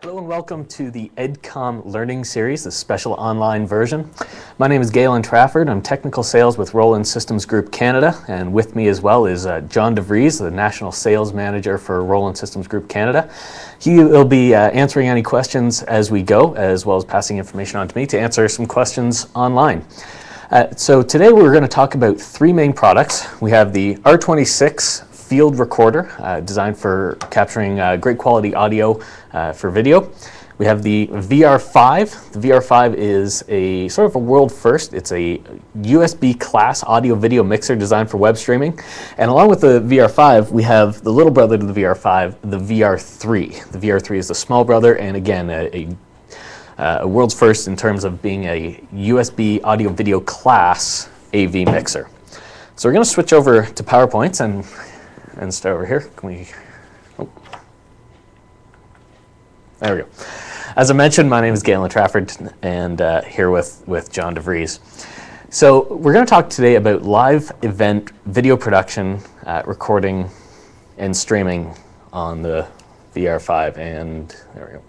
Hello and welcome to the Edcom Learning Series, the special online version. My name is Galen Trafford. I'm Technical Sales with Roland Systems Group Canada, and with me as well is John DeVries, the National Sales Manager for Roland Systems Group Canada. He will be answering any questions as we go, as well as passing information on to me to answer some questions online. So today we're going to talk about three main products. We have the R26 field recorder designed for capturing great quality audio for video. We have the VR5. The VR5 is a sort of a world first. It's a USB class audio video mixer designed for web streaming. And along with the VR5, we have the little brother to the VR5, the VR3. The VR3 is the small brother, and again, a world's first in terms of being a USB audio video class AV mixer. So we're going to switch over to PowerPoints and start over here. Can we? Oh. There we go. As I mentioned, my name is Galen Trafford, and here with John DeVries. So we're going to talk today about live event video production, recording, and streaming on the VR5. And there we go.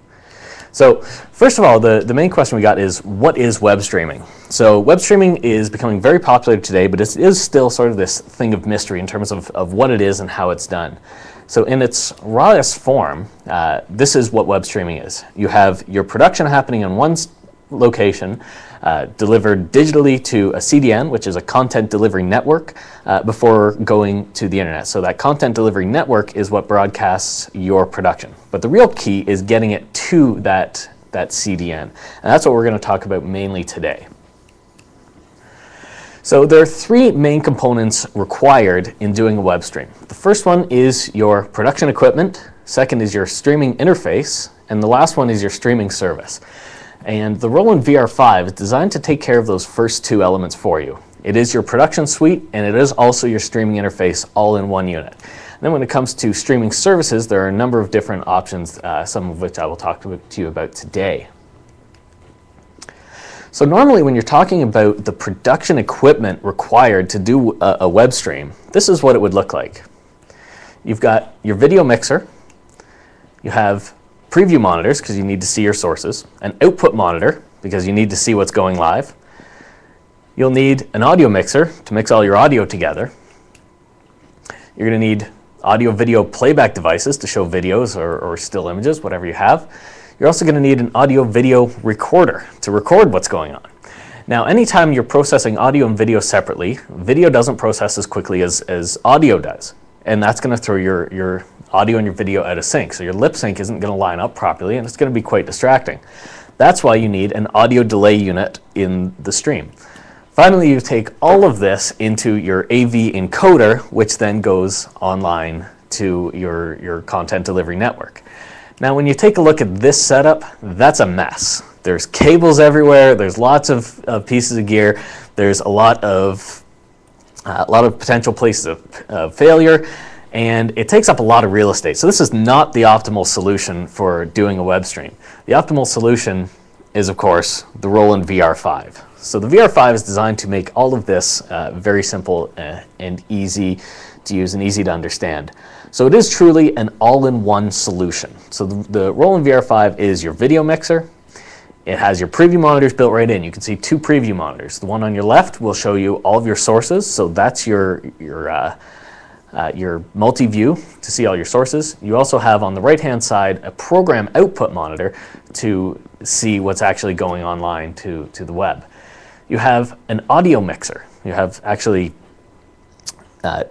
So first of all, the main question we got is, what is web streaming? So web streaming is becoming very popular today, but it is still sort of this thing of mystery in terms of what it is and how it's done. So in its rawest form, this is what web streaming is. You have your production happening in one location, delivered digitally to a CDN, which is a content delivery network, before going to the internet. So that content delivery network is what broadcasts your production. But the real key is getting it to that CDN. And that's what we're going to talk about mainly today. So there are three main components required in doing a web stream. The first one is your production equipment, second is your streaming interface, and the last one is your streaming service. And the Roland VR5 is designed to take care of those first two elements for you. It is your production suite, and it is also your streaming interface all in one unit. And then when it comes to streaming services, there are a number of different options, some of which I will talk to you about today. So normally when you're talking about the production equipment required to do a web stream, this is what it would look like. You've got your video mixer, you have preview monitors because you need to see your sources, an output monitor because you need to see what's going live. You'll need an audio mixer to mix all your audio together. You're going to need audio video playback devices to show videos or still images, whatever you have. You're also going to need an audio video recorder to record what's going on. Now, anytime you're processing audio and video separately, video doesn't process as quickly as audio does. And that's going to throw your audio and your video out of sync. So your lip sync isn't going to line up properly, and it's going to be quite distracting. That's why you need an audio delay unit in the stream. Finally, you take all of this into your AV encoder, which then goes online to your content delivery network. Now, when you take a look at this setup, that's a mess. There's cables everywhere. There's lots of pieces of gear. There's a lot of potential places of failure, and it takes up a lot of real estate. So this is not the optimal solution for doing a web stream. The optimal solution is, of course, the Roland VR5. So the VR5 is designed to make all of this very simple and easy to use and easy to understand. So it is truly an all-in-one solution. So the Roland VR5 is your video mixer. It has your preview monitors built right in. You can see two preview monitors. The one on your left will show you all of your sources. So that's your multi-view to see all your sources. You also have on the right-hand side a program output monitor to see what's actually going online to the web. You have an audio mixer. You have actually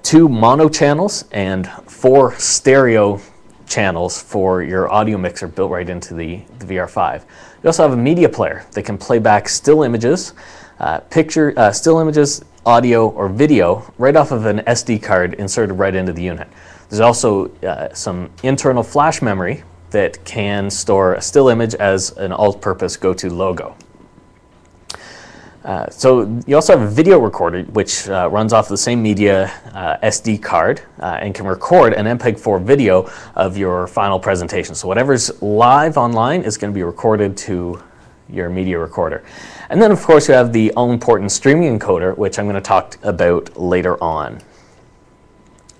two mono channels and 4 stereo channels for your audio mixer built right into the VR5. You also have a media player that can play back still images, still images, audio, or video right off of an SD card inserted right into the unit. There's also some internal flash memory that can store a still image as an all-purpose go-to logo. So you also have a video recorder which runs off the same media SD card and can record an MPEG-4 video of your final presentation. So whatever's live online is going to be recorded to your media recorder. And then of course you have the all-important streaming encoder, which I'm going to talk about later on.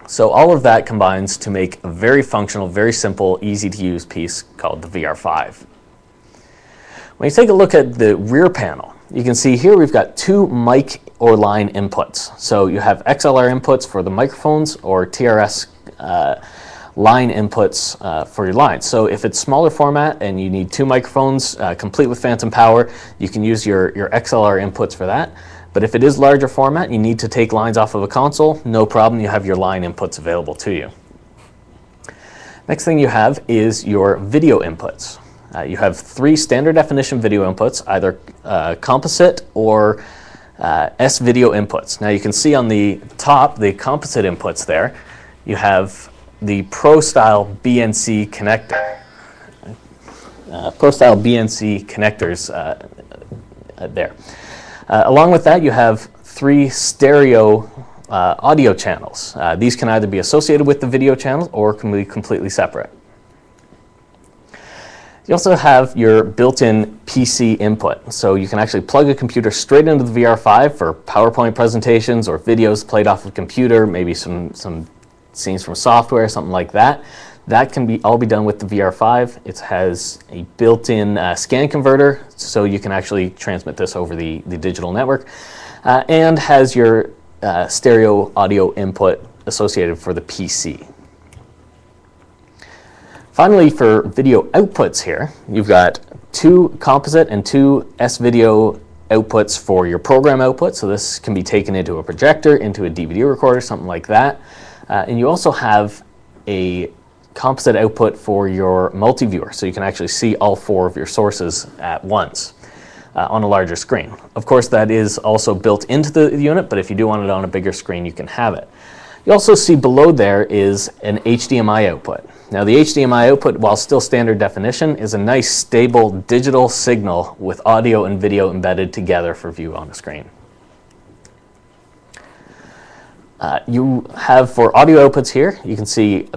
So all of that combines to make a very functional, very simple, easy to use piece called the VR5. When you take a look at the rear panel, you can see here we've got two mic or line inputs. So you have XLR inputs for the microphones or TRS line inputs for your lines. So if it's smaller format and you need two microphones complete with phantom power, you can use your XLR inputs for that. But if it is larger format, you need to take lines off of a console, no problem, you have your line inputs available to you. Next thing you have is your video inputs. You have three standard definition video inputs, either composite or S-video inputs. Now you can see on the top, the composite inputs there, you have the Pro-style BNC connector. Pro-style BNC connectors there. Along with that, you have three stereo audio channels. These can either be associated with the video channel or can be completely separate. You also have your built-in PC input. So you can actually plug a computer straight into the VR5 for PowerPoint presentations or videos played off of a computer, maybe some scenes from software, something like that. That can all be done with the VR5. It has a built-in scan converter, so you can actually transmit this over the digital network, and has your stereo audio input associated for the PC. Finally, for video outputs here, you've got two composite and two S-video outputs for your program output. So this can be taken into a projector, into a DVD recorder, something like that. And you also have a composite output for your multi-viewer, so you can actually see all four of your sources at once on a larger screen. Of course, that is also built into the unit, but if you do want it on a bigger screen, you can have it. You also see below there is an HDMI output. Now the HDMI output, while still standard definition, is a nice stable digital signal with audio and video embedded together for view on a screen. You have for audio outputs here, you can see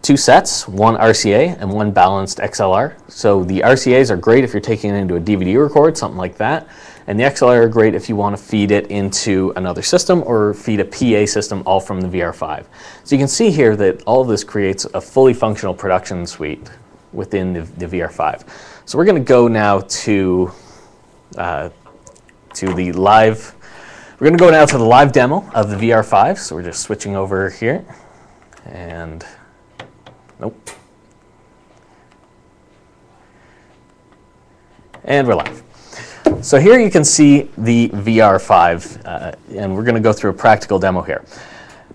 two sets, one RCA and one balanced XLR. So the RCAs are great if you're taking it into a DVD record, something like that. And the XLR are great if you want to feed it into another system or feed a PA system all from the VR5. So you can see here that all of this creates a fully functional production suite within the VR5. So we're going to go now to the live. We're going to go now to the live demo of the VR5. So we're just switching over here, and nope, and we're live. So here you can see the VR5, and we're going to go through a practical demo here.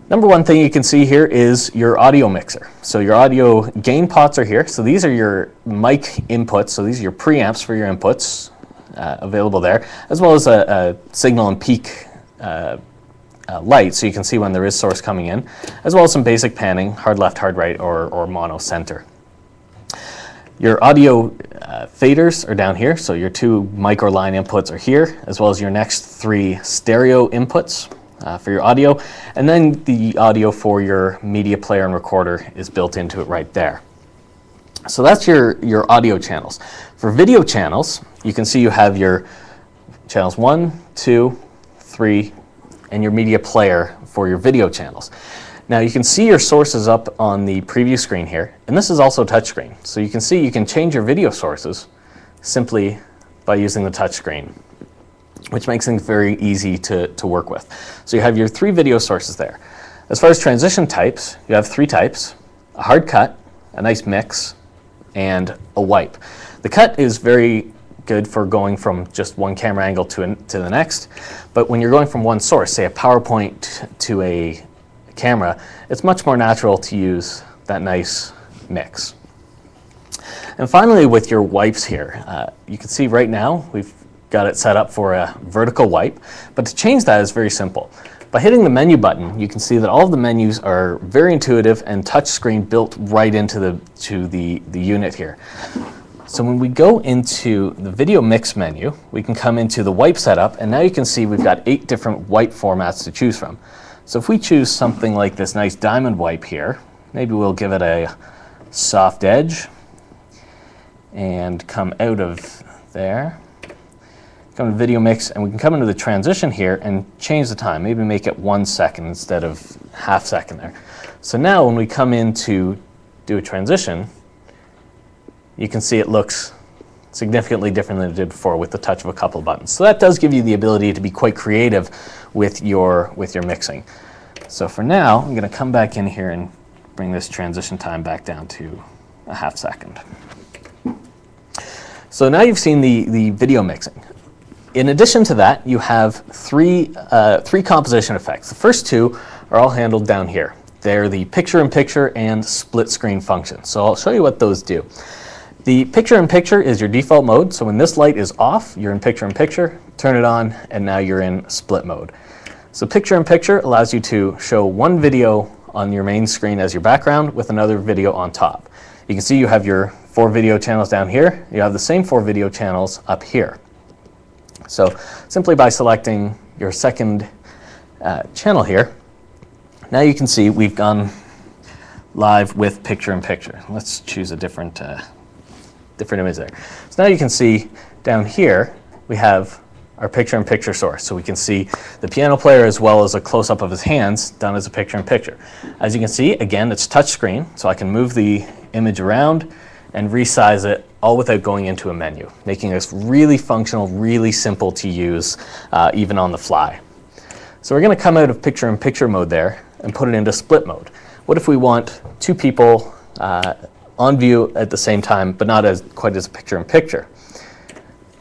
Number one thing you can see here is your audio mixer. So your audio gain pots are here. So these are your mic inputs. So these are your preamps for your inputs available there, as well as a signal and peak light, so you can see when there is source coming in, as well as some basic panning, hard left, hard right, or mono center. Your audio faders are down here, so your two mic or line inputs are here, as well as your next three stereo inputs for your audio, and then the audio for your media player and recorder is built into it right there. So that's your audio channels. For video channels, you can see you have your channels 1, 2, 3, and your media player for your video channels. Now you can see your sources up on the preview screen here, and this is also touchscreen. So you can see you can change your video sources simply by using the touchscreen, which makes things very easy to work with. So you have your three video sources there. As far as transition types, you have three types: a hard cut, a nice mix, and a wipe. The cut is very good for going from just one camera angle to the next, but when you're going from one source, say a PowerPoint to a camera, it's much more natural to use that nice mix. And finally, with your wipes here, you can see right now we've got it set up for a vertical wipe, but to change that is very simple. By hitting the menu button, you can see that all of the menus are very intuitive and touchscreen built right into the unit here. So when we go into the video mix menu, we can come into the wipe setup, and now you can see we've got 8 different wipe formats to choose from. So if we choose something like this nice diamond wipe here, maybe we'll give it a soft edge and come out of there. come to video mix, and we can come into the transition here and change the time. Maybe make it 1 second instead of half second there. So now when we come in to do a transition, you can see it looks significantly different than it did before with the touch of a couple of buttons. So that does give you the ability to be quite creative with your mixing. So for now, I'm going to come back in here and bring this transition time back down to a half second. So now you've seen the video mixing. In addition to that, you have three composition effects. The first two are all handled down here. They're the picture-in-picture and split-screen functions. So I'll show you what those do. The picture-in-picture is your default mode. So when this light is off, you're in picture-in-picture. Turn it on, and now you're in split mode. So picture-in-picture allows you to show one video on your main screen as your background with another video on top. You can see you have your 4 video channels down here. You have the same 4 video channels up here. So simply by selecting your second channel here, now you can see we've gone live with picture-in-picture. Let's choose a different image there. So now you can see down here we have our picture-in-picture source. So we can see the piano player as well as a close-up of his hands done as a picture-in-picture. As you can see, again, it's touchscreen, so I can move the image around and resize it all without going into a menu, making this really functional, really simple to use, even on the fly. So we're going to come out of picture-in-picture mode there and put it into split mode. What if we want 2 people on view at the same time, but not quite as a picture-in-picture?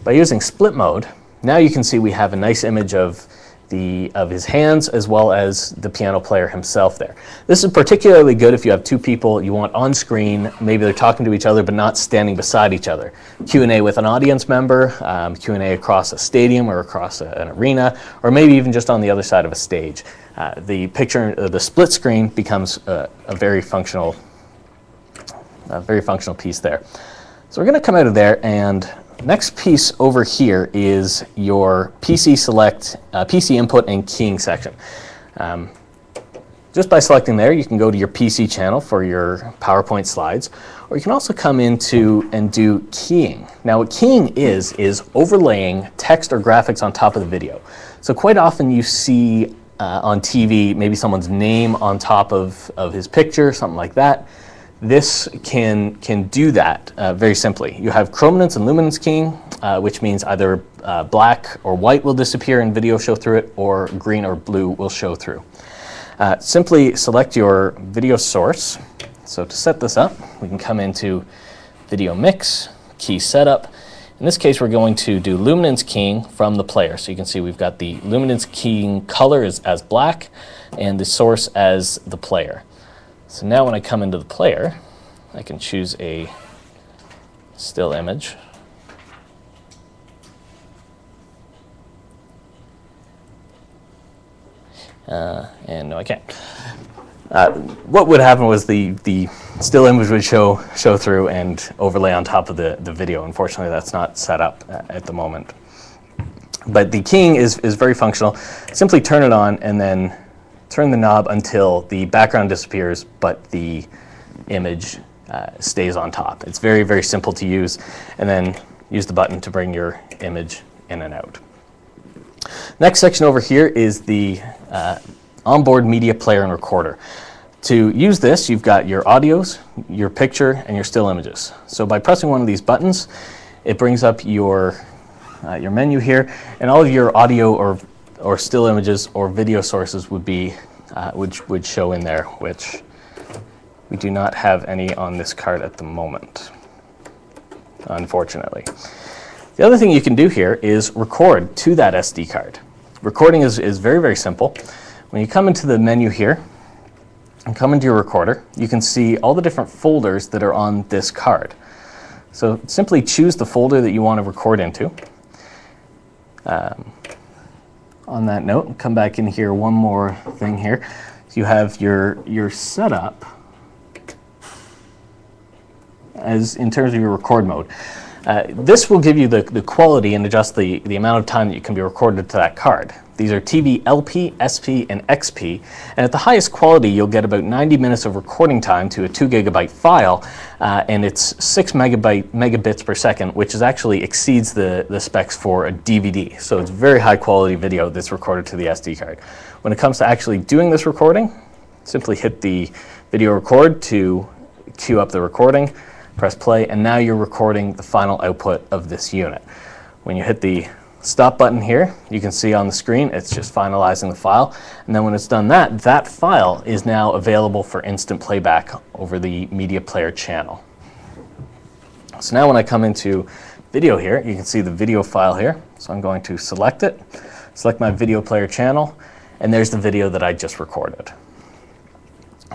By using split mode, now you can see we have a nice image of his hands as well as the piano player himself there. This is particularly good if you have 2 people you want on screen, maybe they're talking to each other but not standing beside each other. Q&A with an audience member, Q&A across a stadium or across an arena, or maybe even just on the other side of a stage. The split screen becomes a very functional piece there. So we're going to come out of there, and next piece over here is your PC select, PC input and keying section. Just by selecting there, you can go to your PC channel for your PowerPoint slides, or you can also come into and do keying. Now what keying is overlaying text or graphics on top of the video. So quite often you see on TV maybe someone's name on top of his picture, something like that. This can do that very simply. You have chrominance and luminance keying, which means either black or white will disappear and video show through it, or green or blue will show through. Simply select your video source. So to set this up, we can come into video mix, key setup. In this case, we're going to do luminance keying from the player. So you can see we've got the luminance keying color as black and the source as the player. So now when I come into the player, I can choose a still image. And no, I can't. What would happen was the still image would show through and overlay on top of the video. Unfortunately, that's not set up at the moment. But the keying is very functional. Simply turn it on and then turn the knob until the background disappears, but the image stays on top. It's very, very simple to use. And then use the button to bring your image in and out. Next section over here is the onboard media player and recorder. To use this, you've got your audios, your picture, and your still images. So by pressing one of these buttons, it brings up your menu here, and all of your audio or still images or video sources would be would show in there, which we do not have any on this card at the moment, unfortunately. The other thing you can do here is record to that SD card. Recording is very, very simple. When you come into the menu here and come into your recorder, you can see all the different folders that are on this card. So simply choose the folder that you want to record into. On that note, come back in here, one more thing here. So you have your setup as in terms of your record mode. This will give you the quality and adjust the amount of time that you can be recorded to that card. These are TV LP, SP, and XP, and at the highest quality you'll get about 90 minutes of recording time to a 2 gigabyte file, and it's 6 megabits per second, which is actually exceeds the specs for a DVD. So it's very high quality video that's recorded to the SD card. When it comes to actually doing this recording, simply hit the video record to queue up the recording, press play, and now you're recording the final output of this unit. When you hit the stop button here, you can see on the screen it's just finalizing the file, and then when it's done that file is now available for instant playback over the media player channel. So now when I come into video here, you can see the video file here. So I'm going to select it, select my video player channel, and there's the video that I just recorded.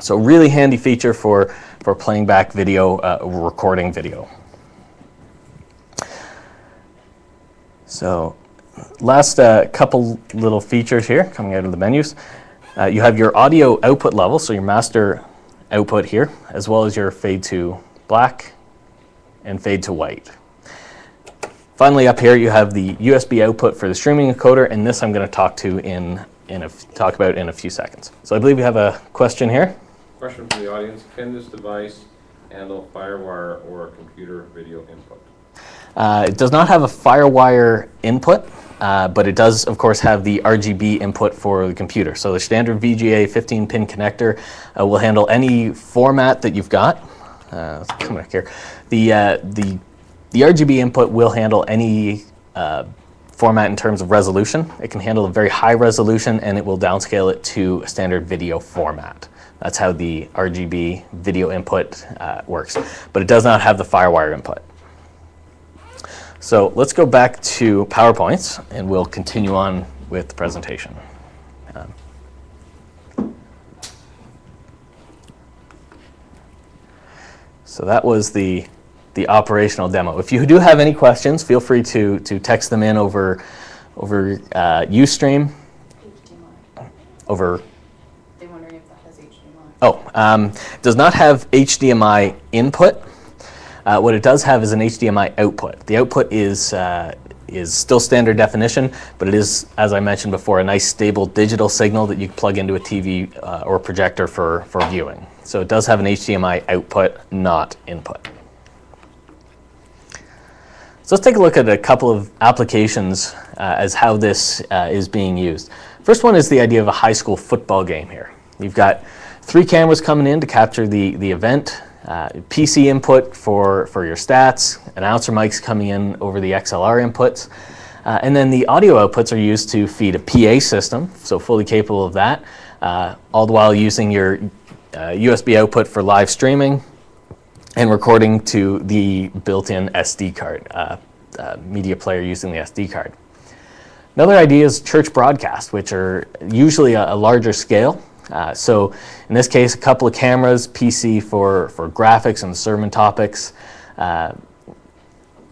So really handy feature for playing back video, recording video. So last couple little features here coming out of the menus. You have your audio output level, so your master output here, as well as your fade to black and fade to white. Finally up here you have the USB output for the streaming encoder, and this I'm going to talk about in a few seconds. So I believe we have a question here. Question from the audience: can this device handle FireWire or computer video input? It does not have a FireWire input, but it does, of course, have the RGB input for the computer. So the standard VGA 15-pin connector will handle any format that you've got. Let's come back here. The RGB input will handle any format in terms of resolution. It can handle a very high resolution, and it will downscale it to a standard video format. That's how the RGB video input works. But it does not have the FireWire input. So let's go back to PowerPoints, and we'll continue on with the presentation. So that was the operational demo. If you do have any questions, feel free to text them in over Ustream. HDMI. Over. They're wondering if that has HDMI. Oh, does not have HDMI input. What it does have is an HDMI output. The output is still standard definition, but it is, as I mentioned before, a nice stable digital signal that you can plug into a TV or projector for viewing. So it does have an HDMI output, not input. So let's take a look at a couple of applications as how this is being used. First one is the idea of a high school football game here. You've got 3 cameras coming in to capture the event. PC input for your stats, announcer mics coming in over the XLR inputs, and then the audio outputs are used to feed a PA system, so fully capable of that, all the while using your USB output for live streaming and recording to the built-in SD card, media player using the SD card. Another idea is church broadcast, which are usually a larger scale. So in this case, a couple of cameras, PC for graphics and sermon topics.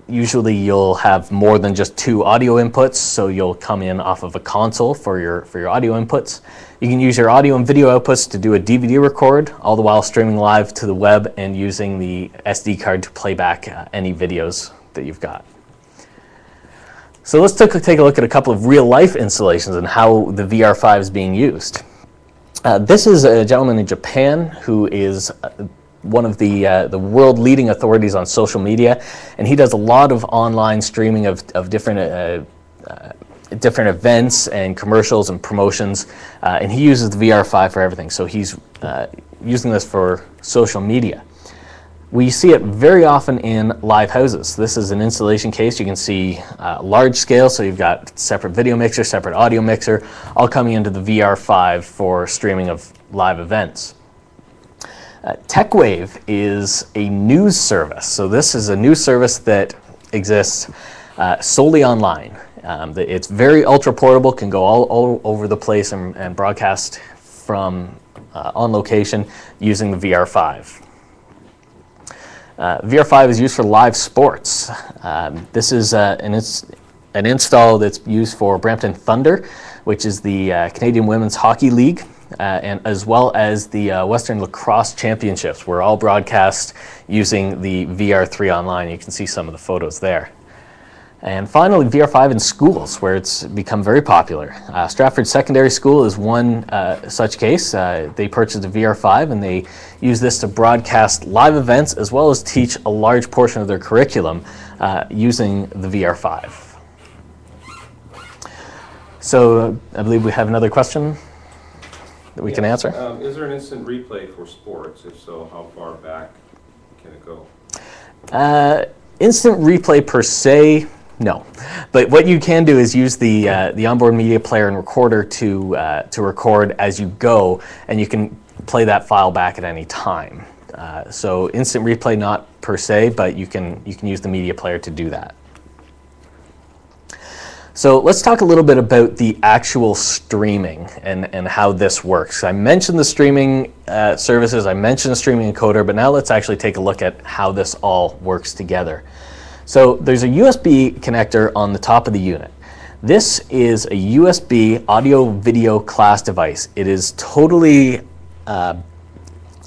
Usually you'll have more than just 2 audio inputs, so you'll come in off of a console for your audio inputs. You can use your audio and video outputs to do a DVD record, all the while streaming live to the web and using the SD card to play back any videos that you've got. So let's take a look at a couple of real-life installations and how the VR5 is being used. This is a gentleman in Japan who is one of the world leading authorities on social media, and he does a lot of online streaming of different events and commercials and promotions, and he uses the VR5 for everything. So he's using this for social media. We see it very often in live houses. This is an installation case. You can see large scale, so you've got separate video mixer, separate audio mixer, all coming into the VR5 for streaming of live events. TechWave is a news service. So this is a news service that exists solely online. It's very ultra portable, can go all over the place and broadcast from on location using the VR5. VR5 is used for live sports. This is an install that's used for Brampton Thunder, which is the Canadian Women's Hockey League. and as well as the Western Lacrosse Championships were all broadcast using the VR3 online. You can see some of the photos there. And finally, VR5 in schools, where it's become very popular. Stratford Secondary School is one such case. They purchased a VR5 and they use this to broadcast live events as well as teach a large portion of their curriculum using the VR5. So I believe we have another question that we can answer. Is there an instant replay for sports? If so, how far back can it go? Instant replay per se, no. But what you can do is use the onboard media player and recorder to record as you go, and you can play that file back at any time. So instant replay not per se, but you can use the media player to do that. So let's talk a little bit about the actual streaming and how this works. I mentioned the streaming services, I mentioned the streaming encoder, but now let's actually take a look at how this all works together. So there's a USB connector on the top of the unit. This is a USB audio-video class device. It is totally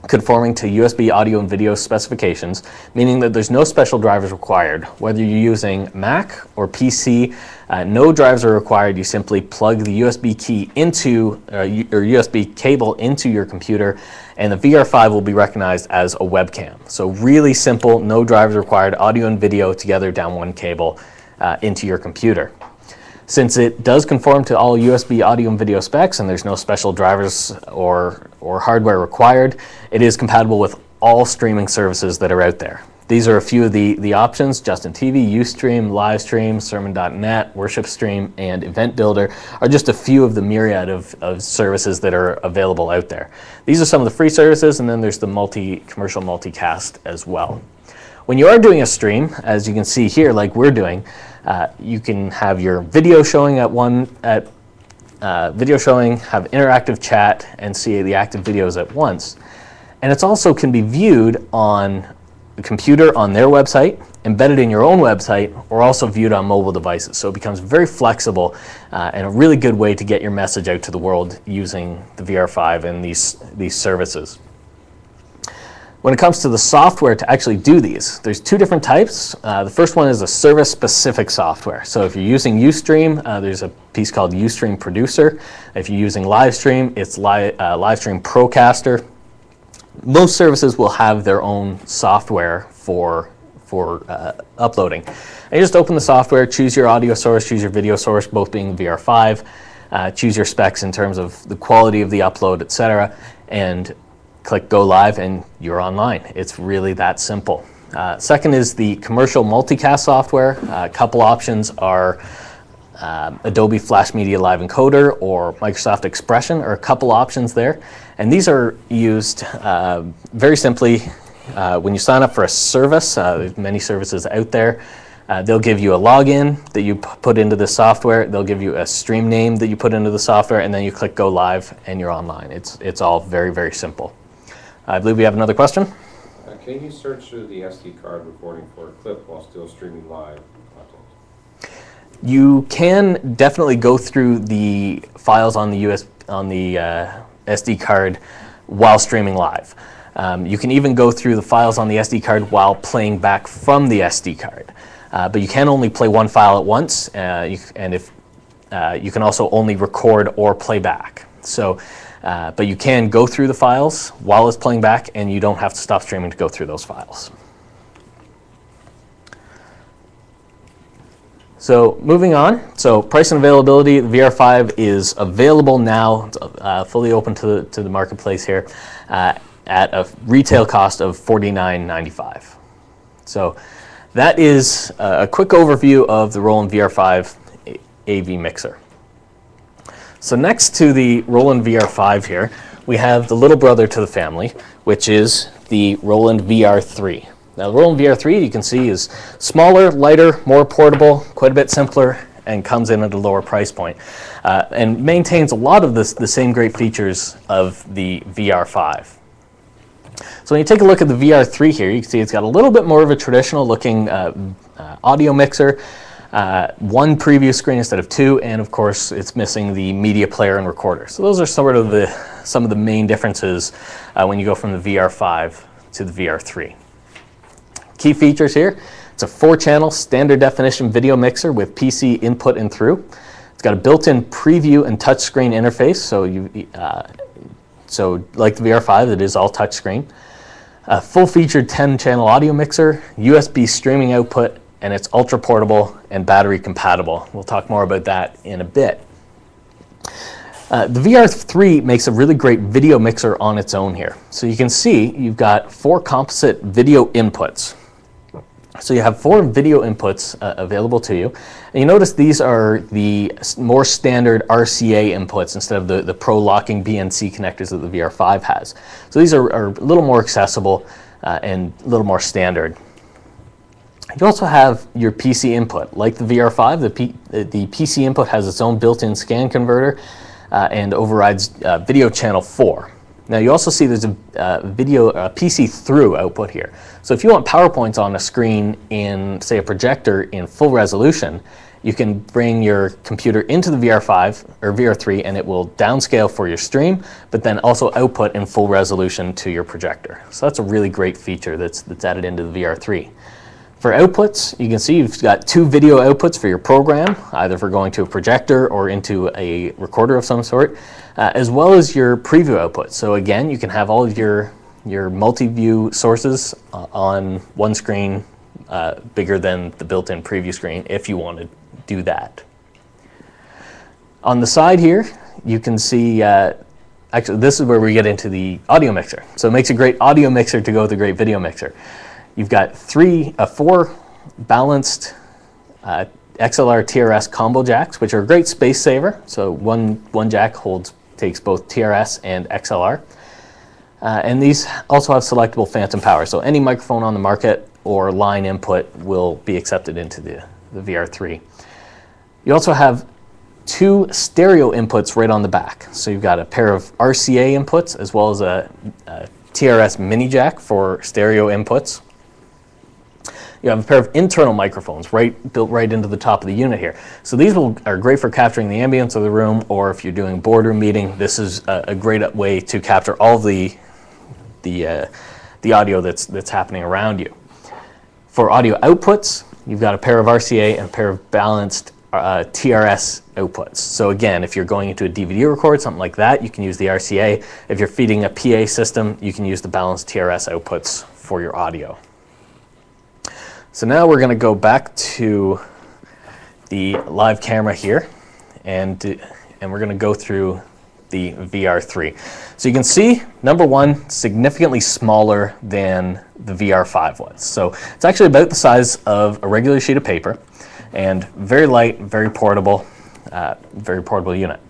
conforming to USB audio and video specifications, meaning that there's no special drivers required. Whether you're using Mac or PC, no drivers are required. You simply plug the USB key into, or USB cable into your computer, and the VR5 will be recognized as a webcam. So really simple, no drivers required, audio and video together down one cable into your computer. Since it does conform to all USB audio and video specs and there's no special drivers or hardware required, it is compatible with all streaming services that are out there. These are a few of the options: Justin TV, Ustream, Livestream, Sermon.net, Worship Stream, and Event Builder are just a few of the myriad of services that are available out there. These are some of the free services, and then there's the commercial multicast as well. When you are doing a stream, as you can see here, like we're doing, you can have your video showing have interactive chat, and see the active videos at once. And it also can be viewed on the computer on their website, embedded in your own website, or also viewed on mobile devices. So it becomes very flexible and a really good way to get your message out to the world using the VR5 and these services. When it comes to the software to actually do these, there's two different types. The first one is a service-specific software. So if you're using Ustream, there's a piece called Ustream Producer. If you're using Livestream, it's Livestream Procaster. Most services will have their own software for uploading. And you just open the software, choose your audio source, choose your video source, both being VR5, choose your specs in terms of the quality of the upload, etc., and click Go Live, and you're online. It's really that simple. Second is the commercial multicast software. A couple options are Adobe Flash Media Live Encoder or Microsoft Expression are a couple options there. And these are used very simply when you sign up for a service. There's many services out there. They'll give you a login that you put into the software. They'll give you a stream name that you put into the software, and then you click Go Live and you're online. It's all very, very simple. I believe we have another question. Can you search through the SD card recording for a clip while still streaming live content? You can definitely go through the files on the SD card while streaming live. You can even go through the files on the SD card while playing back from the SD card. But you can only play one file at once, you can also only record or play back. So, but you can go through the files while it's playing back, and you don't have to stop streaming to go through those files. So moving on, so price and availability, the VR5 is available now, fully open to the marketplace here, at a retail cost of $49.95. So that is a quick overview of the Roland VR5 AV mixer. So next to the Roland VR5 here, we have the little brother to the family, which is the Roland VR3. Now the Roland VR3, you can see, is smaller, lighter, more portable, quite a bit simpler, and comes in at a lower price point, and maintains a lot of the same great features of the VR5. So when you take a look at the VR3 here, you can see it's got a little bit more of a traditional looking audio mixer. one preview screen instead of two, and of course it's missing the media player and recorder. So those are sort of some of the main differences when you go from the VR5 to the VR3. Key features here: it's a 4-channel standard definition video mixer with PC input and through. It's got a built-in preview and touchscreen interface, so like the VR5, it is all touchscreen. A full-featured 10-channel audio mixer, USB streaming output, and it's ultra portable and battery compatible. We'll talk more about that in a bit. The VR3 makes a really great video mixer on its own here. So you can see you've got 4 composite video inputs. So you have 4 video inputs available to you. And you notice these are the more standard RCA inputs instead of the pro locking BNC connectors that the VR5 has. So these are a little more accessible and a little more standard. You also have your PC input. Like the VR5, the PC input has its own built-in scan converter and overrides video channel 4. Now you also see there's a PC through output here. So if you want PowerPoints on a screen in, say, a projector in full resolution, you can bring your computer into the VR5 or VR3 and it will downscale for your stream, but then also output in full resolution to your projector. So that's a really great feature that's added into the VR3. For outputs, you can see you've got 2 video outputs for your program, either for going to a projector or into a recorder of some sort, as well as your preview output. So again, you can have all of your multi-view sources on one screen bigger than the built-in preview screen if you want to do that. On the side here, you can see, actually this is where we get into the audio mixer. So it makes a great audio mixer to go with a great video mixer. You've got 4 balanced XLR TRS combo jacks, which are a great space saver. So one jack takes both TRS and XLR. And these also have selectable phantom power. So any microphone on the market or line input will be accepted into the VR3. You also have 2 stereo inputs right on the back. So you've got a pair of RCA inputs as well as a TRS mini jack for stereo inputs. You have a pair of internal microphones built right into the top of the unit here. So these are great for capturing the ambience of the room, or if you're doing a boardroom meeting, this is a great way to capture all of the audio that's happening around you. For audio outputs, you've got a pair of RCA and a pair of balanced TRS outputs. So again, if you're going into a DVD record, something like that, you can use the RCA. If you're feeding a PA system, you can use the balanced TRS outputs for your audio. So now we're going to go back to the live camera here, and we're going to go through the VR3. So you can see, number one, significantly smaller than the VR5 was. So it's actually about the size of a regular sheet of paper, and very light, very portable unit.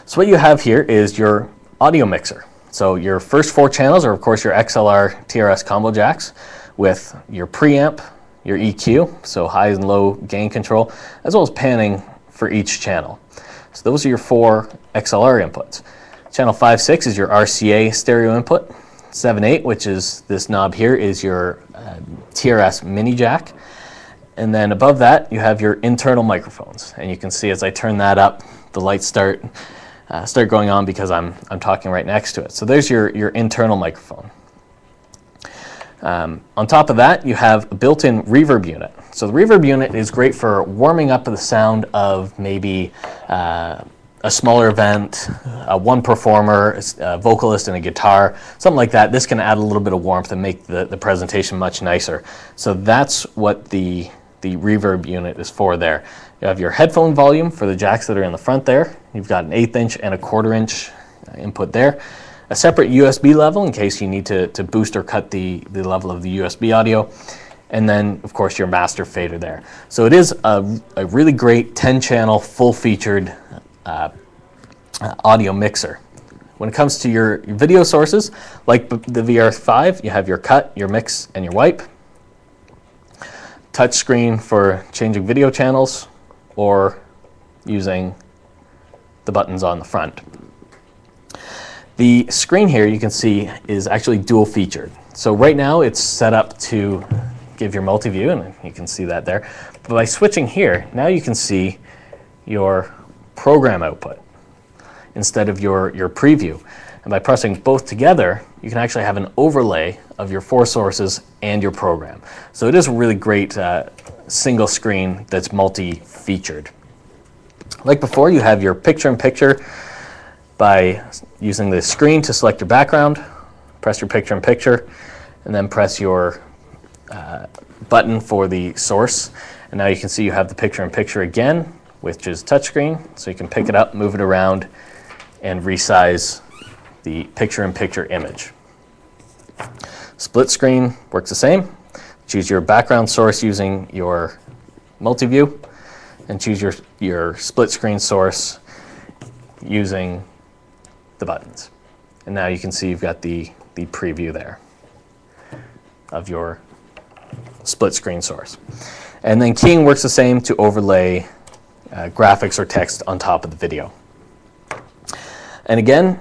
So what you have here is your audio mixer. So your first 4 channels are, of course, your XLR TRS combo jacks, with your preamp, your EQ, so high and low gain control, as well as panning for each channel. So those are your 4 XLR inputs. Channel 5.6 is your RCA stereo input. 7.8, which is this knob here, is your TRS mini jack. And then above that, you have your internal microphones. And you can see as I turn that up, the lights start going on because I'm talking right next to it. So there's your internal microphone. On top of that, you have a built-in reverb unit. So the reverb unit is great for warming up the sound of maybe a smaller event, one performer, a vocalist and a guitar, something like that. This can add a little bit of warmth and make the presentation much nicer. So that's what the reverb unit is for there. You have your headphone volume for the jacks that are in the front there. You've got an 1/8 inch and a 1/4 inch input there. A separate USB level in case you need to boost or cut the level of the USB audio, and then of course your master fader there. So it is a really great 10-channel full-featured audio mixer. When it comes to your video sources, like the VR5, you have your cut, your mix, and your wipe. Touch screen for changing video channels or using the buttons on the front. The screen here, you can see, is actually dual featured. So right now it's set up to give your multi-view, and you can see that there. But by switching here, now you can see your program output instead of your preview. And by pressing both together, you can actually have an overlay of your 4 sources and your program. So it is a really great single screen that's multi-featured. Like before, you have your picture-in-picture by using the screen to select your background, press your picture-in-picture, and then press your button for the source. And now you can see you have the picture-in-picture again, which is touchscreen, so you can pick it up, move it around, and resize the picture-in-picture image. Split screen works the same. Choose your background source using your multi-view, and choose your split screen source using the buttons. And now you can see you've got the preview there of your split screen source. And then keying works the same to overlay graphics or text on top of the video. And again,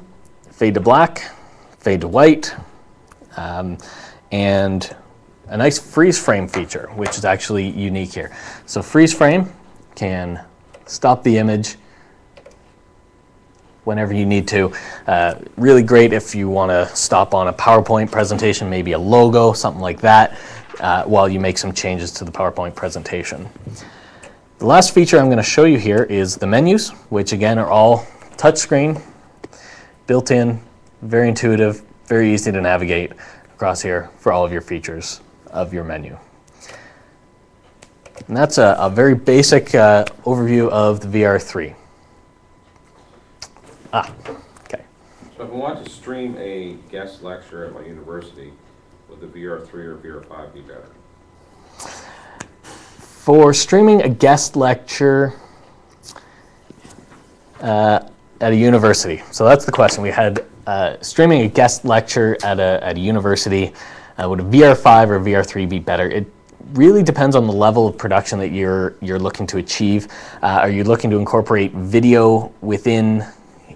fade to black, fade to white, and a nice freeze frame feature, which is actually unique here. So freeze frame can stop the image whenever you need to. Really great if you want to stop on a PowerPoint presentation, maybe a logo, something like that, while you make some changes to the PowerPoint presentation. The last feature I'm going to show you here is the menus, which again are all touchscreen, built in, very intuitive, very easy to navigate across here for all of your features of your menu. And that's a very basic overview of the VR3. Okay. So if I want to stream a guest lecture at my university, would the VR3 or VR5 be better? For streaming a guest lecture at a university, so that's the question. We had streaming a guest lecture at a university. Would a VR5 or VR3 be better? It really depends on the level of production that you're looking to achieve. Are you looking to incorporate video within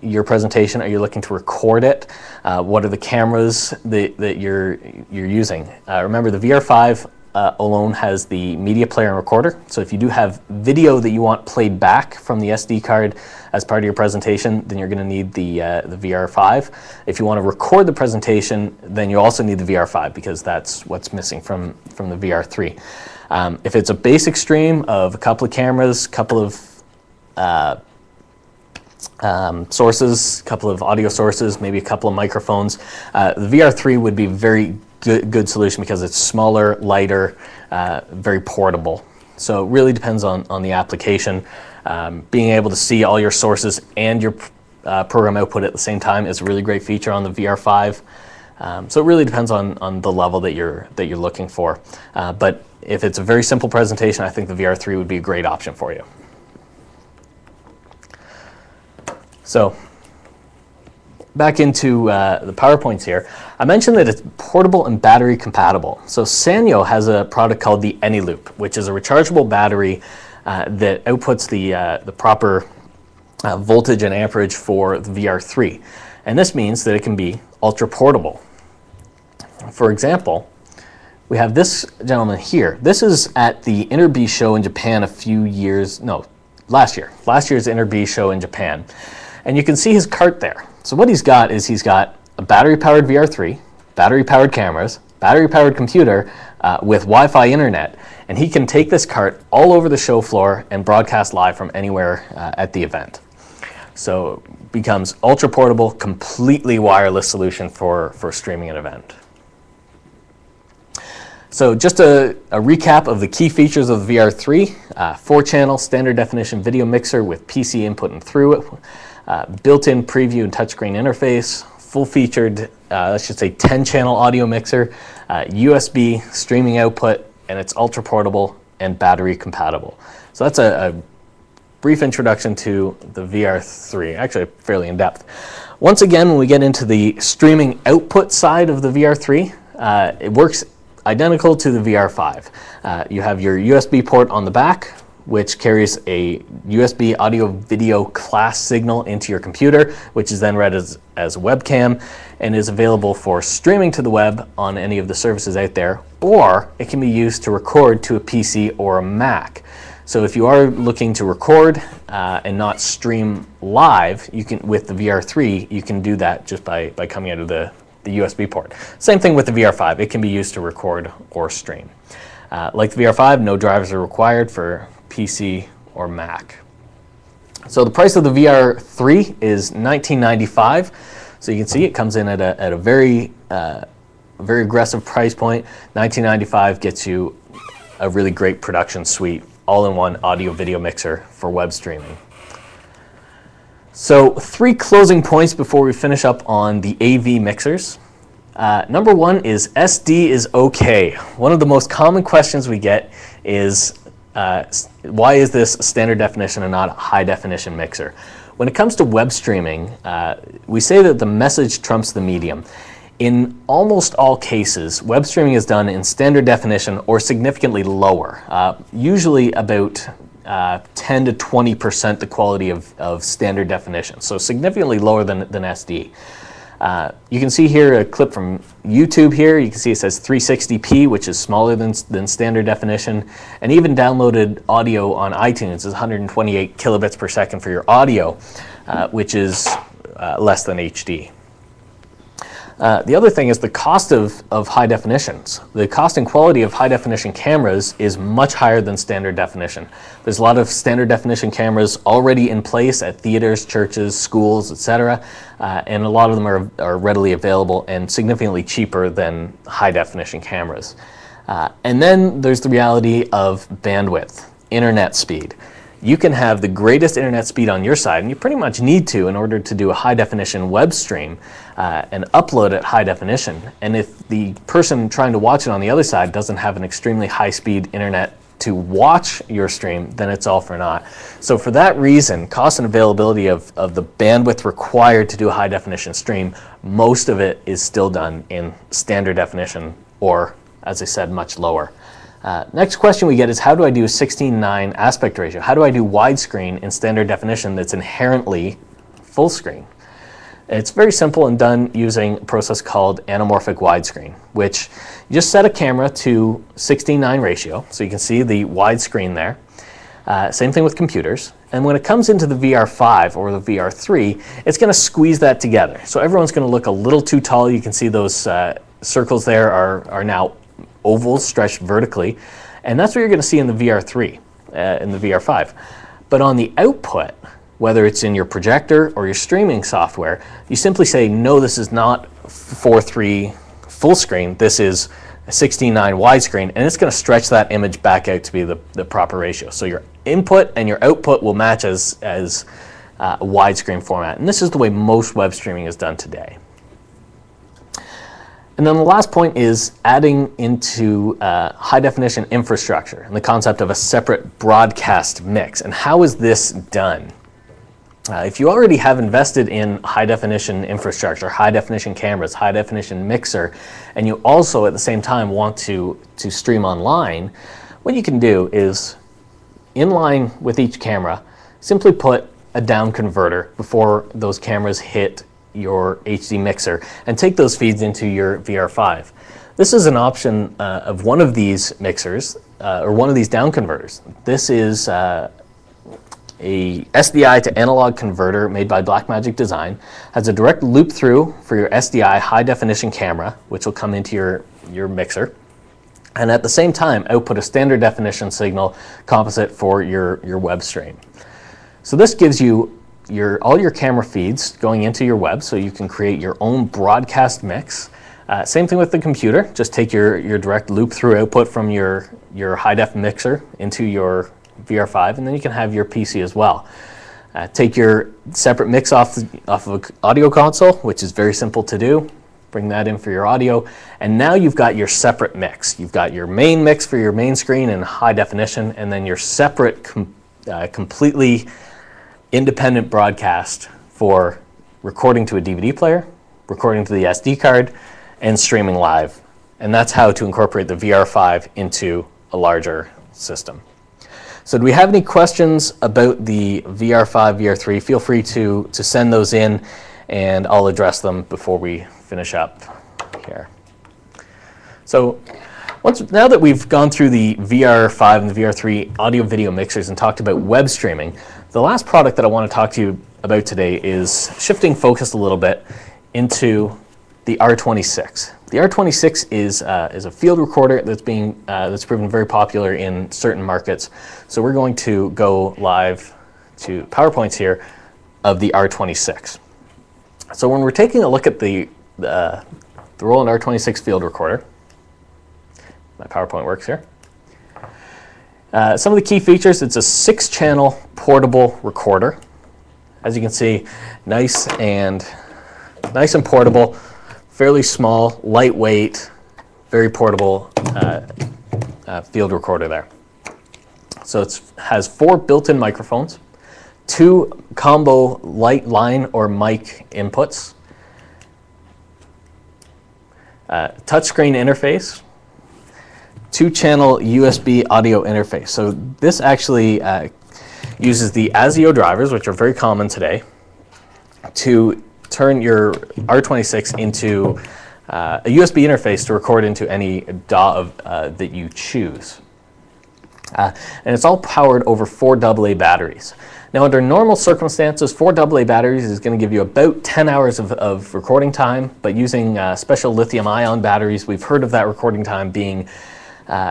your presentation? Are you looking to record it? What are the cameras that you're using? Remember, the VR5 alone has the media player and recorder. So if you do have video that you want played back from the SD card as part of your presentation, then you're going to need the VR5. If you want to record the presentation, then you also need the VR5 because that's what's missing from the VR3. If it's a basic stream of a couple of cameras, couple of sources, couple of audio sources, maybe a couple of microphones, the VR3 would be very good solution because it's smaller, lighter, very portable. So it really depends on the application. Being able to see all your sources and your program output at the same time is a really great feature on the VR5. So it really depends on the level that you're looking for. But if it's a very simple presentation, I think the VR3 would be a great option for you. So back into the PowerPoints here. I mentioned that it's portable and battery compatible. So Sanyo has a product called the AnyLoop, which is a rechargeable battery that outputs the proper voltage and amperage for the VR3. And this means that it can be ultra portable. For example, we have this gentleman here. This is at the InterB show in Japan last year. Last year's InterB show in Japan. And you can see his cart there. So what he's got is he's got a battery-powered VR3, battery-powered cameras, battery-powered computer with Wi-Fi internet, and he can take this cart all over the show floor and broadcast live from anywhere at the event. So it becomes ultra-portable, completely wireless solution for streaming an event. So just a recap of the key features of the VR3, 4-channel standard definition video mixer with PC input and through, built-in preview and touchscreen interface, full-featured, let's just say 10-channel audio mixer, USB streaming output, and it's ultra-portable and battery compatible. So that's a brief introduction to the VR3, actually fairly in-depth. Once again, when we get into the streaming output side of the VR3, it works identical to the VR5. You have your USB port on the back which carries a USB audio-video class signal into your computer, which is then read as a webcam and is available for streaming to the web on any of the services out there, or it can be used to record to a PC or a Mac. So if you are looking to record and not stream live, you can, with the VR3, you can do that just by coming out of the USB port. Same thing with the VR5. It can be used to record or stream. Like the VR5, no drivers are required for PC or Mac. So the price of the VR3 is $19.95. So you can see it comes in at a very aggressive price point. $19.95 gets you a really great production suite, all-in-one audio-video mixer for web streaming. So 3 closing points before we finish up on the AV mixers. Number 1 is SD is okay. One of the most common questions we get is why is this standard definition and not a high definition mixer? When it comes to web streaming, we say that the message trumps the medium. In almost all cases, web streaming is done in standard definition or significantly lower, usually about 10 to 20% the quality of standard definition, so significantly lower than SD. You can see here a clip from YouTube here. You can see it says 360p, which is smaller than standard definition, and even downloaded audio on iTunes is 128 kilobits per second for your audio, which is less than HD. The other thing is the cost of high definitions. The cost and quality of high definition cameras is much higher than standard definition. There's a lot of standard definition cameras already in place at theaters, churches, schools, etc., and a lot of them are readily available and significantly cheaper than high definition cameras. And then there's the reality of bandwidth, internet speed. You can have the greatest internet speed on your side, and you pretty much need to in order to do a high definition web stream and upload at high definition. And if the person trying to watch it on the other side doesn't have an extremely high speed internet to watch your stream, then it's all for naught. So for that reason, cost and availability of the bandwidth required to do a high definition stream, most of it is still done in standard definition or, as I said, much lower. Next question we get is, how do I do a 16:9 aspect ratio? How do I do widescreen in standard definition that's inherently full screen? It's very simple and done using a process called anamorphic widescreen, which you just set a camera to 16:9 ratio, so you can see the widescreen there. Same thing with computers. And when it comes into the VR5 or the VR3, it's going to squeeze that together. So everyone's going to look a little too tall. You can see those circles there are now ovals stretched vertically, and that's what you're going to see in the VR3, in the VR5. But on the output, whether it's in your projector or your streaming software, you simply say, no, this is not 4:3 full screen, this is a 16:9 widescreen, and it's going to stretch that image back out to be the proper ratio. So your input and your output will match as a widescreen format, and this is the way most web streaming is done today. And then the last point is adding into high definition infrastructure and the concept of a separate broadcast mix. And how is this done? If you already have invested in high definition infrastructure, high definition cameras, high definition mixer, and you also at the same time want to stream online, what you can do is, in line with each camera, simply put a down converter before those cameras hit your HD mixer and take those feeds into your VR5. This is an option of one of these mixers or one of these down converters. This is a SDI to analog converter made by Blackmagic Design. Has a direct loop through for your SDI high definition camera, which will come into your mixer, and at the same time output a standard definition signal composite for your web stream. So this gives you all your camera feeds going into your web, so you can create your own broadcast mix. Same thing with the computer. Just take your direct loop through output from your high def mixer into your VR5, and then you can have your PC as well. Take your separate mix off of an audio console, which is very simple to do. Bring that in for your audio, and now you've got your separate mix. You've got your main mix for your main screen in high definition, and then your separate completely independent broadcast for recording to a DVD player, recording to the SD card, and streaming live. And that's how to incorporate the VR5 into a larger system. So do we have any questions about the VR5, VR3? Feel free to send those in, and I'll address them before we finish up here. So now that we've gone through the VR5 and the VR3 audio video mixers and talked about web streaming, the last product that I want to talk to you about today is shifting focus a little bit into the R26. The R26 is a field recorder that's proven very popular in certain markets. So we're going to go live to PowerPoints here of the R26. So when we're taking a look at the Roland R26 field recorder, my PowerPoint works here. Some of the key features: it's a 6-channel portable recorder. As you can see, nice and portable, fairly small, lightweight, very portable field recorder there. So it has 4 built-in microphones, 2 combo light line or mic inputs, touchscreen interface, 2-channel USB audio interface. So this actually uses the ASIO drivers, which are very common today, to turn your R26 into a USB interface to record into any DAW that you choose. And it's all powered over 4 AA batteries. Now, under normal circumstances, 4 AA batteries is going to give you about 10 hours of recording time, but using special lithium-ion batteries, we've heard of that recording time being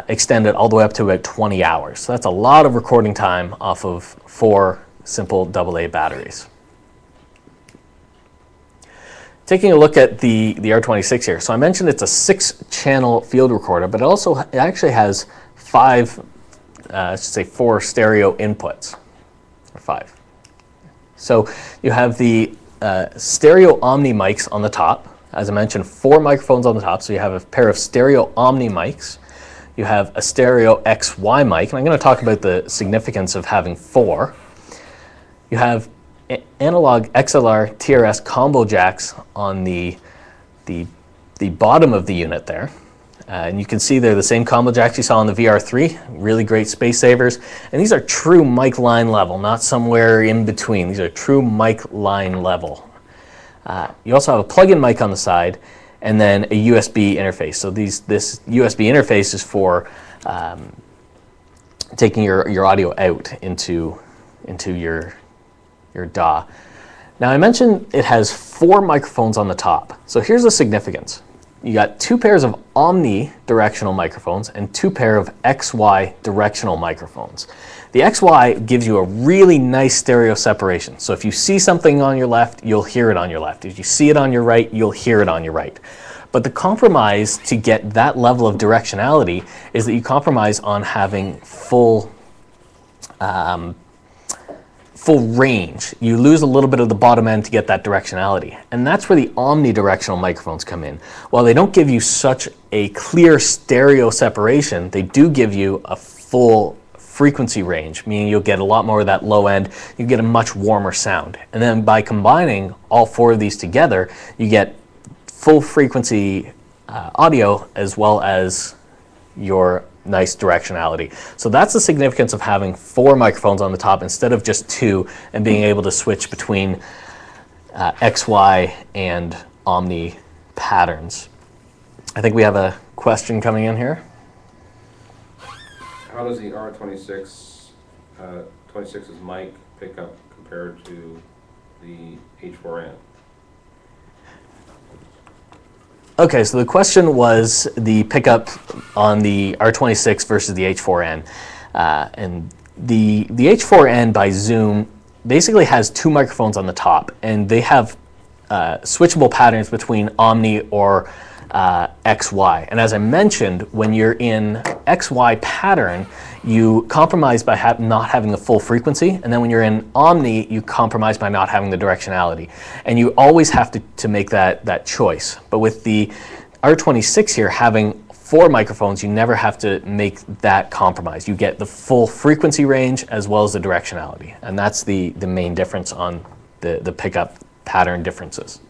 extended all the way up to about 20 hours. So that's a lot of recording time off of 4 simple AA batteries. Taking a look at the R26 here. So I mentioned it's a 6-channel field recorder, but it actually has 4 stereo inputs, or 5. So you have the stereo Omni mics on the top. As I mentioned, 4 microphones on the top, so you have a pair of stereo Omni mics. You have a stereo XY mic, and I'm going to talk about the significance of having 4. You have analog XLR TRS combo jacks on the bottom of the unit there. And you can see they're the same combo jacks you saw on the VR3, really great space savers. And these are true mic line level, not somewhere in between. These are true mic line level. You also have a plug-in mic on the side, and then a USB interface. So this USB interface is for taking your audio out into your DAW. Now, I mentioned it has 4 microphones on the top. So here's the significance. You got 2 pairs of omnidirectional microphones and 2 pair of XY directional microphones. The XY gives you a really nice stereo separation. So if you see something on your left, you'll hear it on your left. If you see it on your right, you'll hear it on your right. But the compromise to get that level of directionality is that you compromise on having full range. You lose a little bit of the bottom end to get that directionality. And that's where the omnidirectional microphones come in. While they don't give you such a clear stereo separation, they do give you a full frequency range, meaning you'll get a lot more of that low end, you get a much warmer sound. And then by combining all 4 of these together, you get full frequency audio as well as your nice directionality. So that's the significance of having 4 microphones on the top instead of just 2, and being able to switch between XY and Omni patterns. I think we have a question coming in here. How does the R26 26's mic pick up compared to the H4n? Okay, so the question was the pickup on the R26 versus the H4n. And the H4n by Zoom basically has 2 microphones on the top, and they have switchable patterns between Omni or XY. And as I mentioned, when you're in XY pattern, you compromise by not having the full frequency, and then when you're in Omni, you compromise by not having the directionality. And you always have to make that choice. But with the R26 here having 4 microphones, you never have to make that compromise. You get the full frequency range as well as the directionality. And that's the main difference on the pickup pattern differences.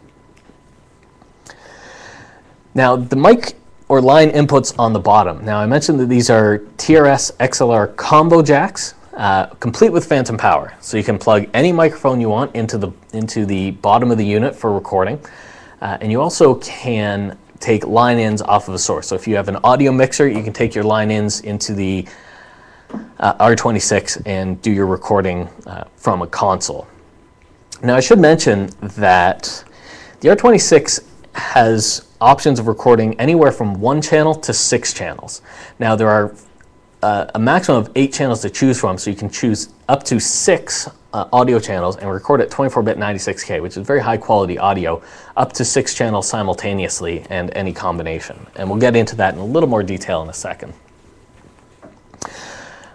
Now, the mic or line inputs on the bottom. Now, I mentioned that these are TRS XLR combo jacks. complete with phantom power. So you can plug any microphone you want into the bottom of the unit for recording. And you also can take line-ins off of a source. So if you have an audio mixer, you can take your line-ins into the R26 and do your recording from a console. Now I should mention that the R26 has options of recording anywhere from 1 channel to 6 channels. Now there are a maximum of 8 channels to choose from, so you can choose up to 6 audio channels and record at 24-bit 96K, which is very high quality audio, up to 6 channels simultaneously and any combination. And we'll get into that in a little more detail in a second.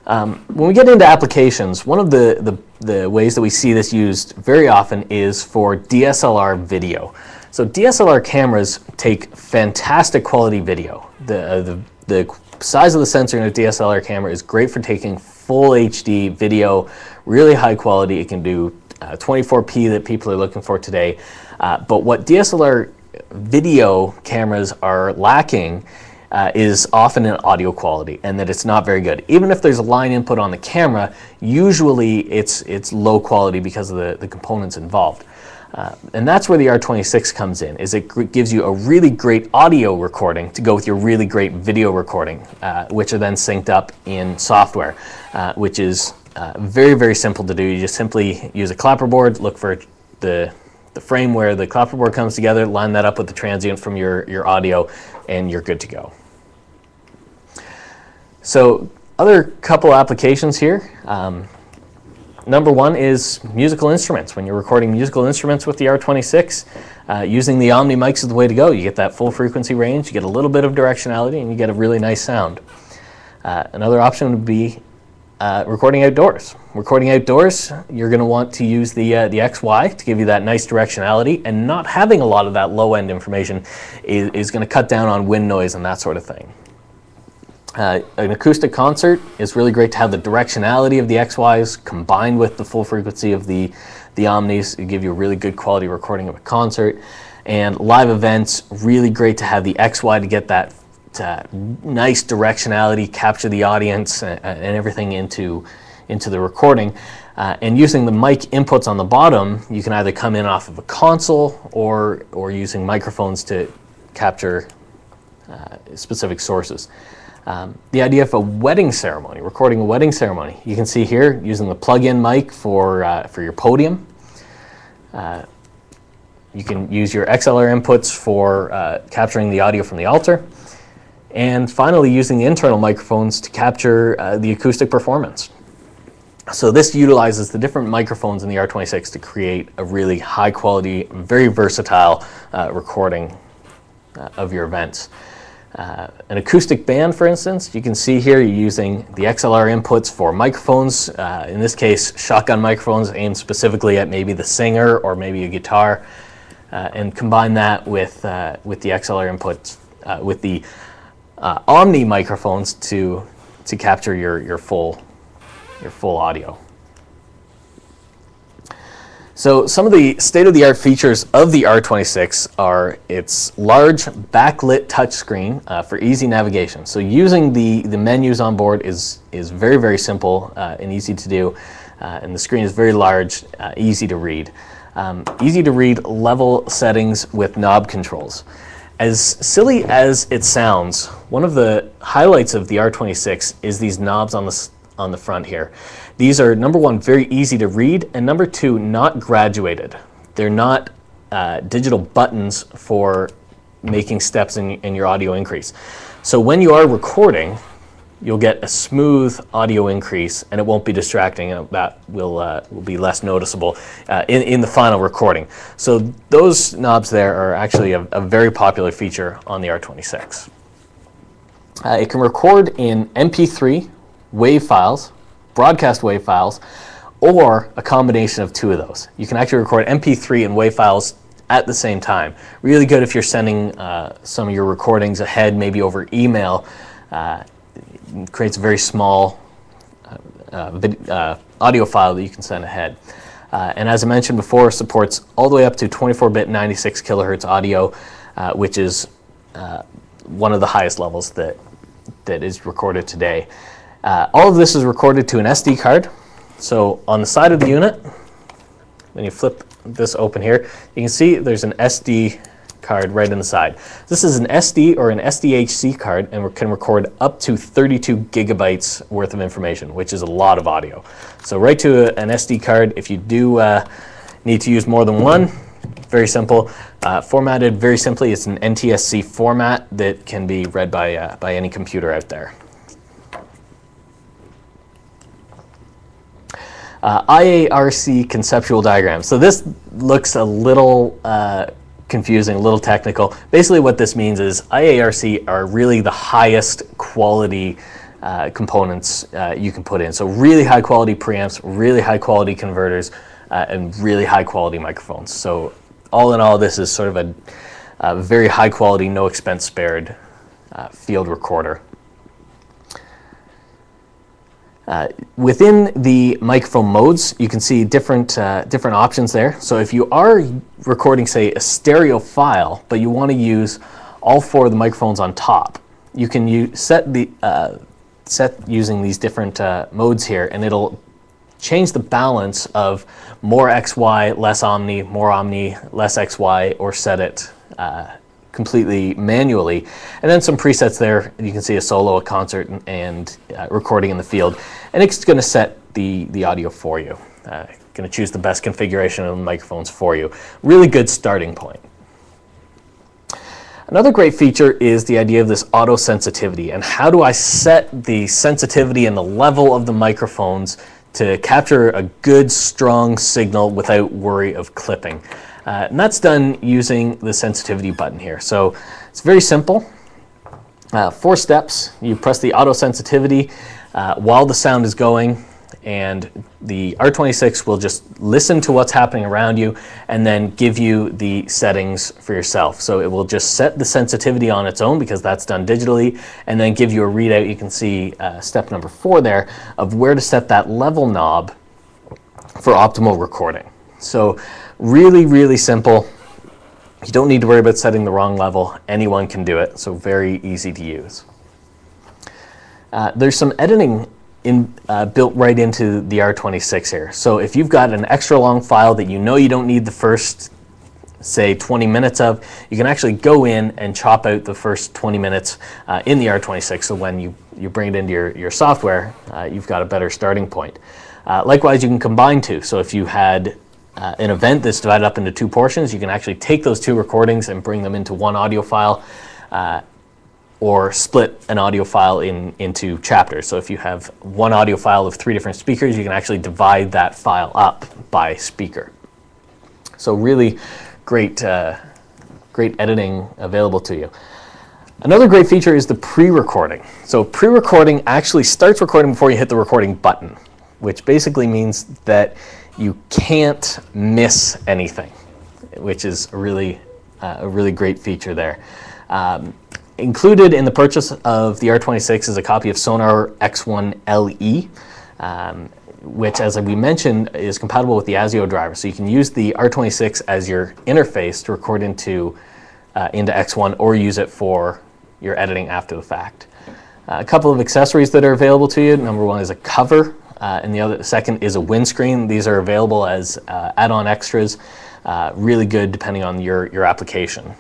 When we get into applications, one of the ways that we see this used very often is for DSLR video. So DSLR cameras take fantastic quality video. The size of the sensor in a DSLR camera is great for taking full HD video, really high quality. It can do 24p that people are looking for today. But what DSLR video cameras are lacking is often in audio quality, and that it's not very good. Even if there's a line input on the camera, usually it's low quality because of the components involved. And that's where the R26 comes in, is it gives you a really great audio recording to go with your really great video recording, which are then synced up in software, which is very, very simple to do. You just simply use a clapperboard, look for the frame where the clapperboard comes together, line that up with the transient from your audio, and you're good to go. So other couple applications here. Number one is musical instruments. When you're recording musical instruments with the R26, using the Omni mics is the way to go. You get that full frequency range, you get a little bit of directionality, and you get a really nice sound. Another option would be recording outdoors. Recording outdoors, you're going to want to use the XY to give you that nice directionality, and not having a lot of that low-end information is going to cut down on wind noise and that sort of thing. An acoustic concert is really great to have the directionality of the XYs combined with the full frequency of the Omnis. It give you a really good quality recording of a concert. And live events, really great to have the XY to get that nice directionality, capture the audience and everything into the recording. And using the mic inputs on the bottom, you can either come in off of a console or using microphones to capture specific sources. The idea of a wedding ceremony, recording a wedding ceremony. You can see here using the plug-in mic for your podium. You can use your XLR inputs for capturing the audio from the altar. And finally, using the internal microphones to capture the acoustic performance. So this utilizes the different microphones in the R26 to create a really high quality, very versatile recording of your events. An acoustic band, for instance, you can see here you're using the XLR inputs for microphones, in this case shotgun microphones aimed specifically at maybe the singer or maybe a guitar, and combine that with the XLR inputs, with the Omni microphones to capture your full audio. So some of the state-of-the-art features of the R26 are its large backlit touchscreen for easy navigation. So using the menus on board is very, very simple and easy to do, and the screen is very large, easy to read. Easy to read level settings with knob controls. As silly as it sounds, one of the highlights of the R26 is these knobs on the front here. These are, number one, very easy to read, and number two, not graduated. They're not digital buttons for making steps in your audio increase. So when you are recording, you'll get a smooth audio increase, and it won't be distracting, and that will be less noticeable in the final recording. So those knobs there are actually a very popular feature on the R26. It can record in MP3, WAV files, broadcast WAV files, or a combination of two of those. You can actually record MP3 and WAV files at the same time. Really good if you're sending some of your recordings ahead, maybe over email. It creates a very small audio file that you can send ahead. And as I mentioned before, supports all the way up to 24-bit 96 kilohertz audio, which is one of the highest levels that is recorded today. All of this is recorded to an SD card. So on the side of the unit, when you flip this open here, you can see there's an SD card right in the side. This is an SD or an SDHC card, and we can record up to 32 gigabytes worth of information, which is a lot of audio. So right to an SD card. If you do need to use more than one, very simple. Formatted very simply, it's an NTSC format that can be read by any computer out there. IARC conceptual diagram. So this looks a little confusing, a little technical. Basically what this means is IARC are really the highest quality components you can put in. So really high quality preamps, really high quality converters, and really high quality microphones. So all in all, this is sort of a very high quality, no expense spared field recorder. Within the microphone modes, you can see different options there. So if you are recording, say, a stereo file, but you want to use all four of the microphones on top, you can set using these different modes here, and it'll change the balance of more XY, less Omni, more Omni, less XY, or set it completely manually. And then some presets there. You can see a solo, a concert, and recording in the field. And it's going to set the audio for you. Going to choose the best configuration of the microphones for you. Really good starting point. Another great feature is the idea of this auto sensitivity, and how do I set the sensitivity and the level of the microphones to capture a good, strong signal without worry of clipping. And that's done using the sensitivity button here. So it's very simple. 4 steps. You press the auto sensitivity while the sound is going, and the R26 will just listen to what's happening around you and then give you the settings for yourself. So it will just set the sensitivity on its own, because that's done digitally, and then give you a readout. You can see step number 4 there of where to set that level knob for optimal recording. So really, really simple. You don't need to worry about setting the wrong level. Anyone can do it, so very easy to use. There's some editing built right into the R26 here. So if you've got an extra long file that you know you don't need the first, say, 20 minutes of, you can actually go in and chop out the first 20 minutes in the R26, so when you bring it into your software, you've got a better starting point. Likewise, you can combine 2. So if you had an event that's divided up into 2 portions, you can actually take those 2 recordings and bring them into one audio file, or split an audio file into chapters. So if you have one audio file of 3 different speakers, you can actually divide that file up by speaker. So really great, great editing available to you. Another great feature is the pre-recording. So pre-recording actually starts recording before you hit the recording button, which basically means that you can't miss anything, which is a really great feature there. Included in the purchase of the R26 is a copy of Sonar X1 LE, which, as we mentioned, is compatible with the ASIO driver. So you can use the R26 as your interface to record into X1, or use it for your editing after the fact. A couple of accessories that are available to you. Number 1 is a cover, and the second is a windscreen. These are available as add-on extras. Really good depending on your application.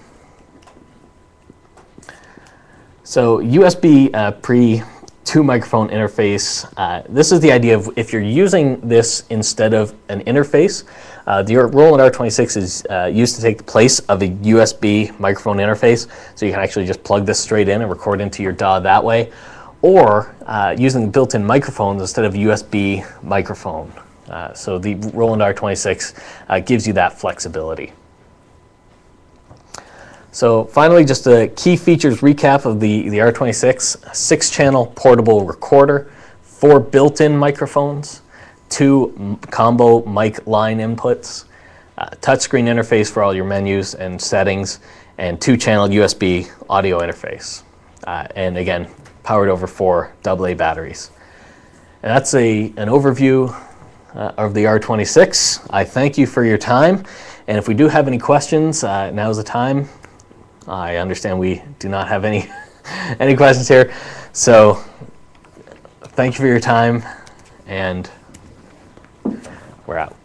So USB pre 2 microphone interface. This is the idea of, if you're using this instead of an interface, the Roland R26 is used to take the place of a USB microphone interface. So you can actually just plug this straight in and record into your DAW that way, or using built-in microphones instead of USB microphone. So the Roland R26 gives you that flexibility. So finally, just a key features recap of the R26. 6-channel portable recorder, 4 built-in microphones, 2 combo mic line inputs, touchscreen interface for all your menus and settings, and 2-channel USB audio interface. And again, powered over 4 AA batteries. And that's an overview of the R26. I thank you for your time. And if we do have any questions, now's the time. I understand we do not have any questions here. So Thank you for your time, and we're out.